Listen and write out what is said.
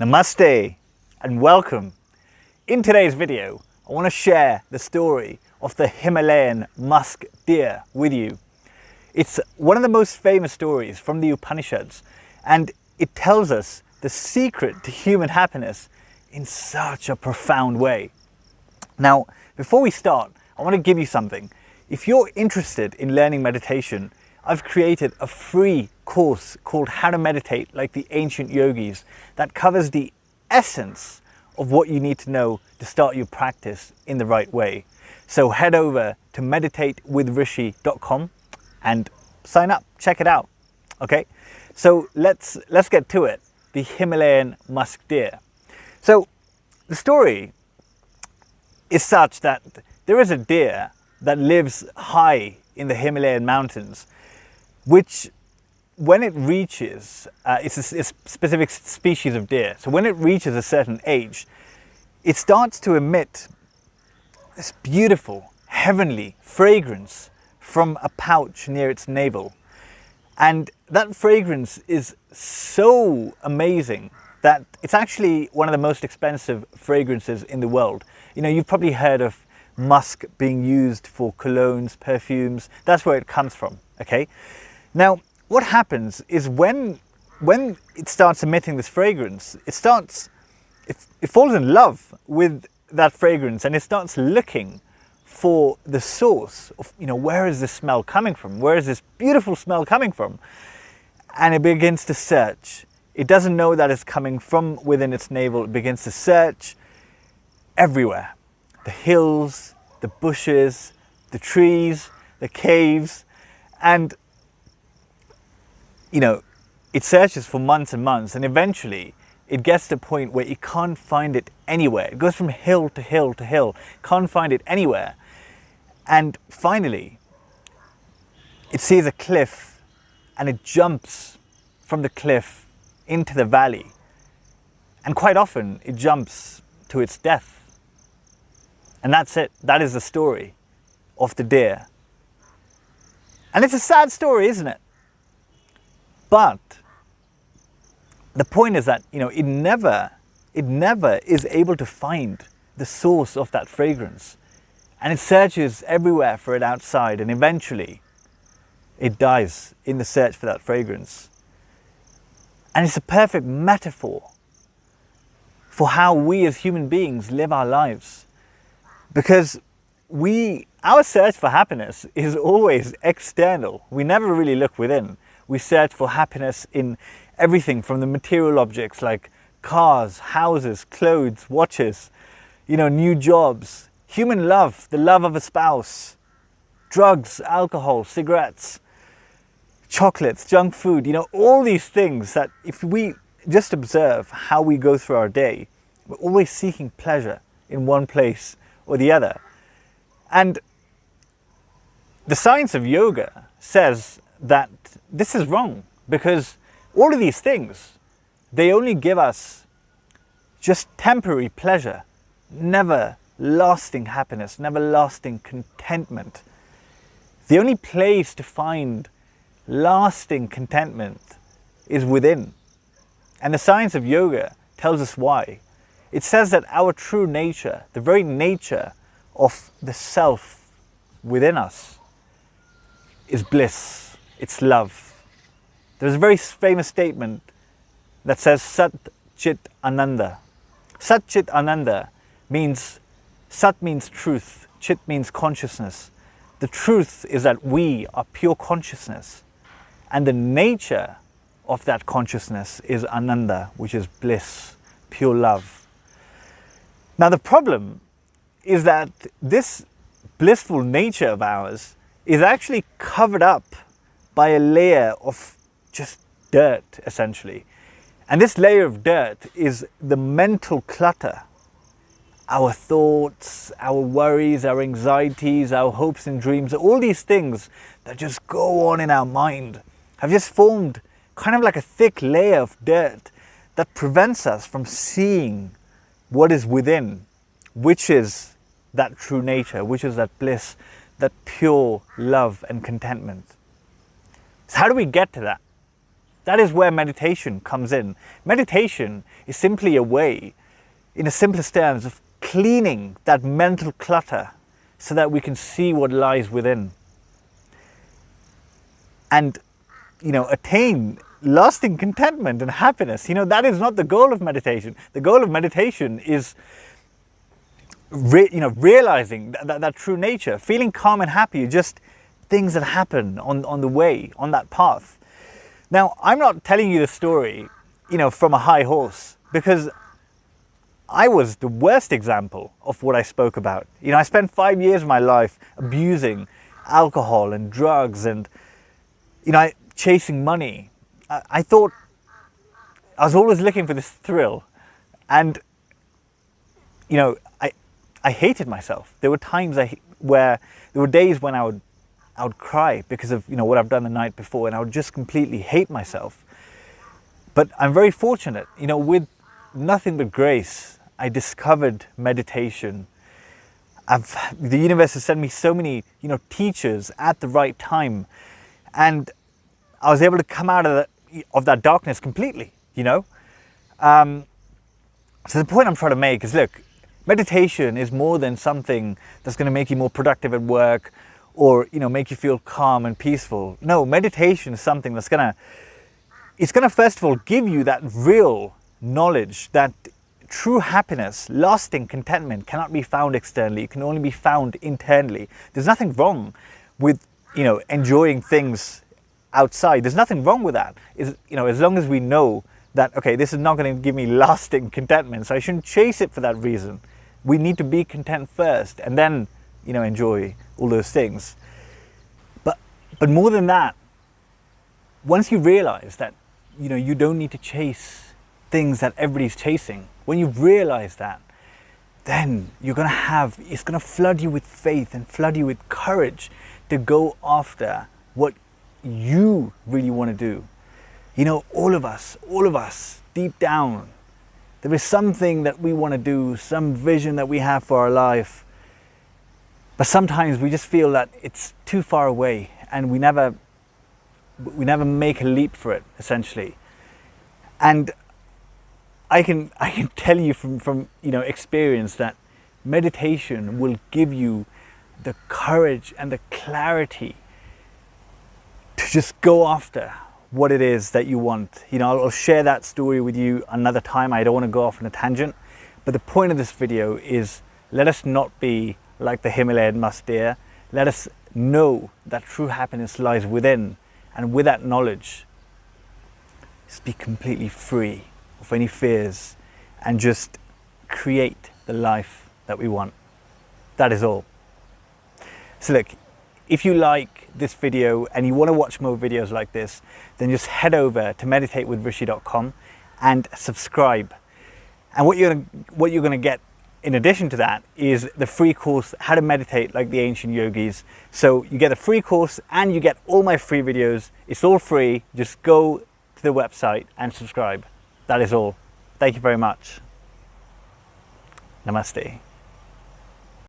Namaste and welcome. In today's video, I want to share the story of the Himalayan Musk deer with you. It's one of the most famous stories from the Upanishads, and it tells us the secret to human happiness in such a profound way. Now, before we start, I want to give you something. If you're interested in learning meditation, I've created a free course called How to Meditate Like the Ancient Yogis that covers the essence of what you need to know to start your practice in the right way. So head over to meditatewithrishi.com and sign up, check it out. Okay, so let's get to it. The Himalayan Musk deer. So the story is such that there is a deer that lives high in the Himalayan mountains, which when it reaches, it's a specific species of deer, so when it reaches a certain age, it starts to emit this beautiful, heavenly fragrance from a pouch near its navel. And that fragrance is so amazing that it's actually one of the most expensive fragrances in the world. You know, you've probably heard of musk being used for colognes, perfumes. That's where it comes from, okay? Now, what happens is when it starts emitting this fragrance, it falls in love with that fragrance, and it starts looking for the source of, where is this smell coming from? Where is this beautiful smell coming from? And it begins to search. It doesn't know that it's coming from within its navel. It begins to search everywhere. The hills, the bushes, the trees, the caves, and it searches for months and months, and eventually it gets to a point where it can't find it anywhere. It goes from hill to hill to hill, can't find it anywhere. And finally, it sees a cliff, and it jumps from the cliff into the valley. And quite often, it jumps to its death. And that's it. That is the story of the deer. And it's a sad story, isn't it? But the point is that, it never is able to find the source of that fragrance. And it searches everywhere for it outside, and eventually it dies in the search for that fragrance. And it's a perfect metaphor for how we as human beings live our lives. Because our search for happiness is always external. We never really look within. We search for happiness in everything from the material objects like cars, houses, clothes, watches, new jobs, human love, the love of a spouse, drugs, alcohol, cigarettes, chocolates, junk food, all these things that if we just observe how we go through our day, we're always seeking pleasure in one place or the other. And the science of yoga says that this is wrong, because all of these things, they only give us just temporary pleasure, never lasting happiness, never lasting contentment. The only place to find lasting contentment is within. And the science of yoga tells us why. It says that our true nature, the very nature of the self within us, is bliss. It's love. There's a very famous statement that says Sat Chit Ananda. Sat Chit Ananda means, Sat means truth, Chit means consciousness. The truth is that we are pure consciousness, and the nature of that consciousness is Ananda, which is bliss, pure love. Now the problem is that this blissful nature of ours is actually covered up by a layer of just dirt, essentially. And this layer of dirt is the mental clutter. Our thoughts, our worries, our anxieties, our hopes and dreams, all these things that just go on in our mind have just formed kind of like a thick layer of dirt that prevents us from seeing what is within, which is that true nature, which is that bliss, that pure love and contentment. So how do we get to that? That is where meditation comes in. Meditation is simply a way, in the simplest terms, of cleaning that mental clutter so that we can see what lies within. And, attain lasting contentment and happiness. That is not the goal of meditation. The goal of meditation is realizing that true nature, feeling calm and happy, just things that happen on the way, on that path. Now, I'm not telling you the story, from a high horse, because I was the worst example of what I spoke about. I spent 5 years of my life abusing alcohol and drugs and, chasing money. I thought I was always looking for this thrill, and, I hated myself. There were times there were days when I would cry because of what I've done the night before, and I would just completely hate myself. But I'm very fortunate, with nothing but grace, I discovered meditation. The universe has sent me so many teachers at the right time, and I was able to come out of that darkness completely. So the point I'm trying to make is, look, meditation is more than something that's going to make you more productive at work, or make you feel calm and peaceful. No, meditation is something that's gonna first of all give you that real knowledge that true happiness, lasting contentment cannot be found externally. It can only be found internally. There's nothing wrong with enjoying things outside. There's nothing wrong with that. As long as we know that, okay, this is not going to give me lasting contentment, so I shouldn't chase it for that reason. We need to be content first, and then enjoy all those things. But more than that, once you realize that you don't need to chase things that everybody's chasing, when you realize that, then it's going to flood you with faith and flood you with courage to go after what you really want to do. All of us deep down, there is something that we want to do, some vision that we have for our life. But sometimes we just feel that it's too far away, and we never make a leap for it, essentially. And I can tell you from experience that meditation will give you the courage and the clarity to just go after what it is that you want. I'll share that story with you another time. I don't want to go off on a tangent, but the point of this video is, let us not be like the Himalayan Musk deer. Let us know that true happiness lies within, and with that knowledge, just be completely free of any fears and just create the life that we want. That is all. So look, if you like this video and you want to watch more videos like this, then just head over to meditatewithrishi.com and subscribe. And what you're going to get in addition to that is the free course, How to Meditate Like the Ancient Yogis. So you get a free course and you get all my free videos. It's all free. Just go to the website and subscribe. That is all. Thank you very much. Namaste.